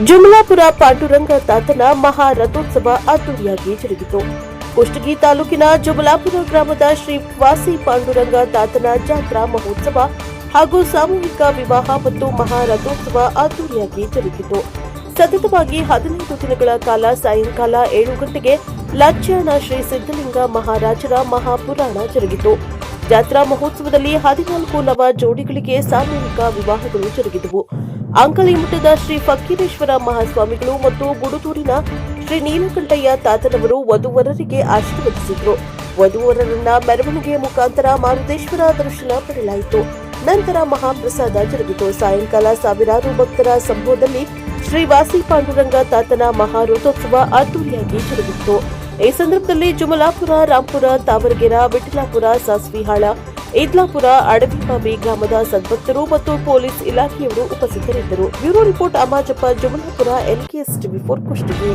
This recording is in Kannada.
ಜುಮಲಾಪುರ ಪಾಂಡುರಂಗ ತಾತನ ಮಹಾರಥೋತ್ಸವ ಅದ್ದೂರಿಯಾಗಿ ಜರುಗಿತು. ಕುಷ್ಟಗಿ ತಾಲೂಕಿನ ಜುಮಲಾಪುರ ಗ್ರಾಮದ ಶ್ರೀ ವಾಸಿ ಪಾಂಡುರಂಗ ತಾತನ ಜಾತ್ರಾ ಮಹೋತ್ಸವ ಹಾಗೂ ಸಾಮೂಹಿಕ ವಿವಾಹ ಮತ್ತು ಮಹಾರಥೋತ್ಸವ ಅದ್ದೂರಿಯಾಗಿ ಜರುಗಿತು. ಸತತವಾಗಿ 15 ದಿನಗಳ ಕಾಲ ಸಾಯಂಕಾಲ 7 ಗಂಟೆಗೆ ಲಚ್ಚಾಣ ಶ್ರೀ ಸಿದ್ದಲಿಂಗ ಮಹಾರಾಜರ ಮಹಾಪುರಾಣ ಜರುಗಿತು. ಜಾತ್ರಾ ಮಹೋತ್ಸವದಲ್ಲಿ 14 ನವ ಜೋಡಿಗಳಿಗೆ ಸಾಮೂಹಿಕ ವಿವಾಹಗಳು ಜರುಗಿದವು. ಅಂಕಲಿಮಠದ ಶ್ರೀ ಫಕ್ಕೀರೇಶ್ವರ ಮಹಾಸ್ವಾಮಿಗಳು ಮತ್ತು ಗುಡುತೂರಿನ ಶ್ರೀ ನೀಲಕಂಠಯ್ಯ ತಾತನವರು ವಧುವರರಿಗೆ ಆಶೀರ್ವದಿಸಿದರು. ವಧುವರರನ್ನ ಮೆರವಣಿಗೆಯ ಮುಖಾಂತರ ಮಾರುತೇಶ್ವರ ದರ್ಶನ ಪಡೆಯಲಾಯಿತು. ನಂತರ ಮಹಾಪ್ರಸಾದ ಜರುಗಿತು. ಸಾಯಂಕಾಲ ಸಾವಿರಾರು ಭಕ್ತರ ಸಂಭವದಲ್ಲಿ ಶ್ರೀ ವಾಸಿ ಪಾಂಡುರಂಗ ತಾತನ ಮಹಾರಥೋತ್ಸವ ಅದ್ದೂರಿಯಾಗಿ ಜರುಗಿತು. ಈ ಸಂದರ್ಭದಲ್ಲಿ ಜುಮಲಾಪುರ, ರಾಂಪುರ, ತಾವರಗೆರೆ, ವಿಠಲಾಪುರ, ಸಾಸ್ವಿಹಾಳ, ಇದ್ಲಾಪುರ, ಅಡವಿಬಾವಿ ಗ್ರಾಮದ ಸದ್ಭಕ್ತರು ಮತ್ತು ಪೊಲೀಸ್ ಇಲಾಖೆಯವರು ಉಪಸ್ಥಿತರಿದ್ದರು. Bureau report Ammajappa, Jumalapura, LKS TV4 Kushtagi.